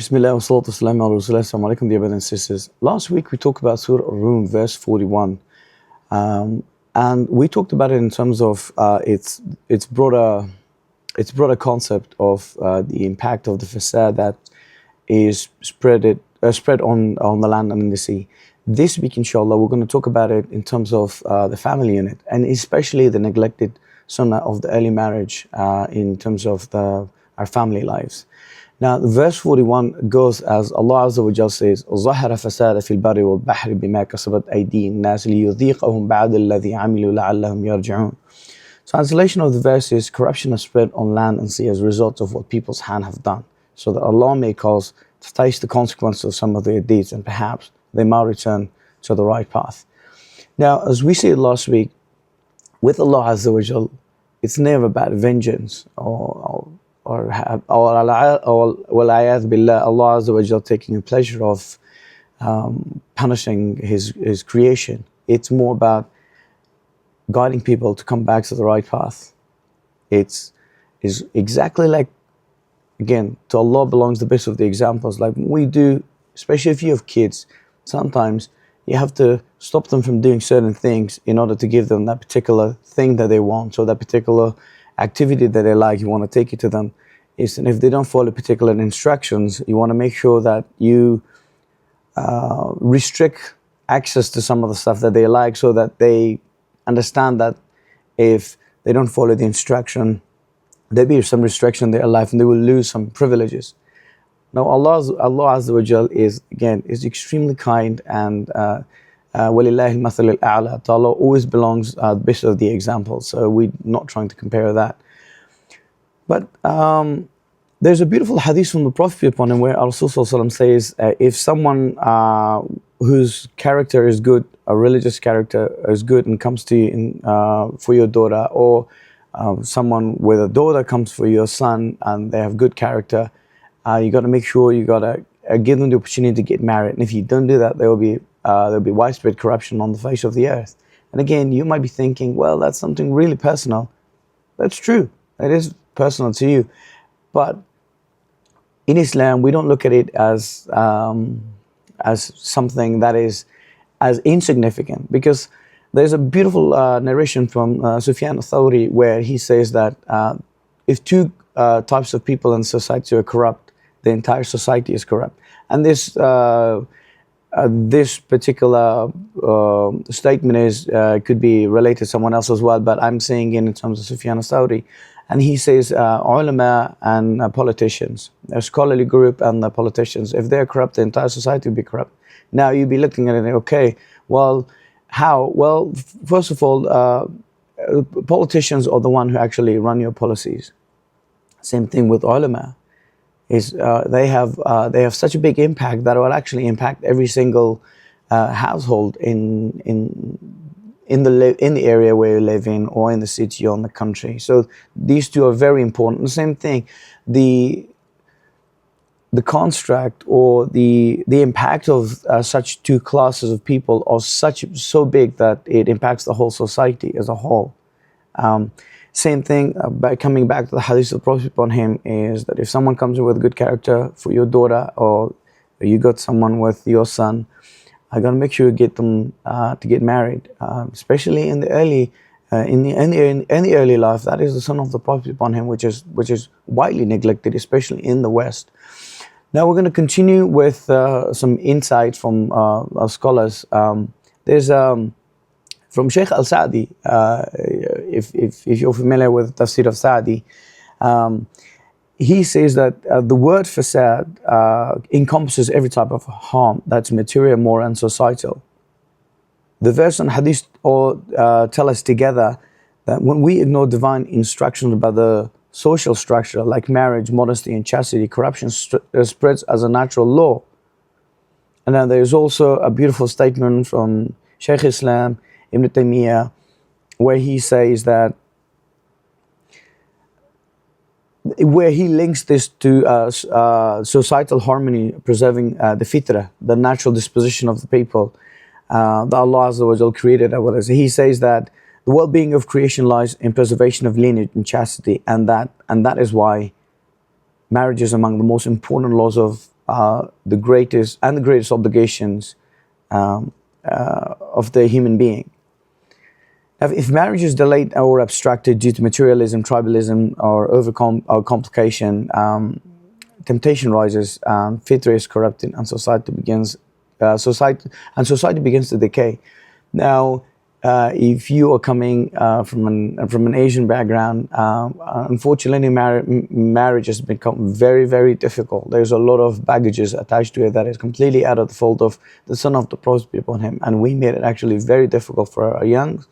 Bismillah wa salatu wassalamu ala rasulillah. Assalamu alaikum, dear brothers and sisters. Last week we talked about Surah Ar-Rum, verse 41. And we talked about it in terms of its broader concept of the impact of the fasad that is spread on the land and in the sea. This week, inshallah, we're going to talk about it in terms of the family unit, and especially the neglected sunnah of the early marriage in terms of our family lives. Now, verse 41 goes as Allah Azza wa Jal says, ظَهَرَ فَسَادَ فِي الْبَرِّ وَالْبَحْرِ بِمَا كَسَبَتْ أَيْدِي النَّاسِ لِيُذِيقَهُمْ بَعْضَ الَّذِي عَمِلُوا لَعَلَّهُمْ يَرْجِعُونَ. Translation of the verse is, corruption has spread on land and sea as a result of what people's hands have done, so that Allah may cause to taste the consequences of some of their deeds, and perhaps they might return to the right path. Now, as we said last week, with Allah Azza wa Jal, it's never about vengeance or walayaz billah, Allah Azza wa Jal taking a pleasure of punishing his creation. It's more about guiding people to come back to the right path. It's exactly like, again, to Allah belongs the best of the examples. Like we do, especially if you have kids, sometimes you have to stop them from doing certain things in order to give them that particular thing that they want, or that particular activity that they like. You want to take it to them. And if they don't follow particular instructions, you want to make sure that you restrict access to some of the stuff that they like, so that they understand that if they don't follow the instruction, there'll be some restriction in their life and they will lose some privileges. Now, Allah Azza wa Jal is extremely kind, and وَلِلَّهِ الْمَثَلُ الْأَعْلَى. To Allah always belongs the best of the examples. So we're not trying to compare that. But there's a beautiful hadith from the Prophet upon him where Rasulullah says, if someone whose character is good, a religious character is good, and comes to you for your daughter, or someone with a daughter comes for your son and they have good character, you got to make sure you got to give them the opportunity to get married. And if you don't do that, there'll be widespread corruption on the face of the earth. And again, you might be thinking, well, that's something really personal. That's true. It is personal to you. But in Islam, we don't look at it as something that is as insignificant, because there's a beautiful narration from Sufyan al-Thawri where he says that if two types of people in society are corrupt, the entire society is corrupt. And this particular statement could be related to someone else as well, but I'm saying in terms of Sufyan al-Thawri. And he says ulama and politicians, a scholarly group and the politicians, if they're corrupt, the entire society will be corrupt. Now you'd be looking at it, okay, well, how? Well, first of all, politicians are the one who actually run your policies. Same thing with ulama. They have such a big impact that it will actually impact every single household in the area where you live in, or in the city, or in the country. So these two are very important. The same thing, the construct or the impact of such two classes of people are so big that it impacts the whole society as a whole. Same thing, coming back to the hadith of the Prophet upon him, is that if someone comes in with a good character for your daughter, or you got someone with your son, I gotta make sure you get them to get married, especially in the early life. That is the son of the Prophet upon him, which is widely neglected, especially in the West. Now we're going to continue with some insights from our scholars. There's from Sheikh Al-Sa'di, if you're familiar with Tafsir of Sa'di, he says that the word fasad encompasses every type of harm that's material, moral, and societal. The verse and hadith all tell us together that when we ignore divine instructions about the social structure like marriage, modesty, and chastity, corruption spreads as a natural law. And then there is also a beautiful statement from Shaykh Islam Ibn Taymiyyah, where he says that, where he links this to societal harmony, preserving the fitrah, the natural disposition of the people that Allah Azza wa Jal created. He says that the well-being of creation lies in preservation of lineage and chastity, and that is why marriage is among the most important laws of the greatest obligations of the human being. Now, if marriage is delayed or abstracted due to materialism, tribalism, or complication, temptation rises, fitr is corrupted, and society begins to decay. Now, if you are coming from an Asian background, unfortunately, marriage has become very, very difficult. There's a lot of baggages attached to it that is completely out of the fault of the son of the Prophet upon him, and we made it actually very difficult for our young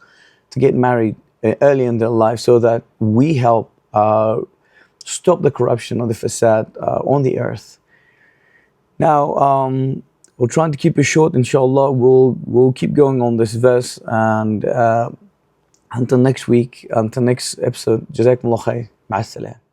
to get married early in their life, so that we help stop the corruption of the fasad on the earth. Now, we're trying to keep it short, inshallah. We'll keep going on this verse, and until next week, until next episode, Jazakumullah khair. Ma'as salam.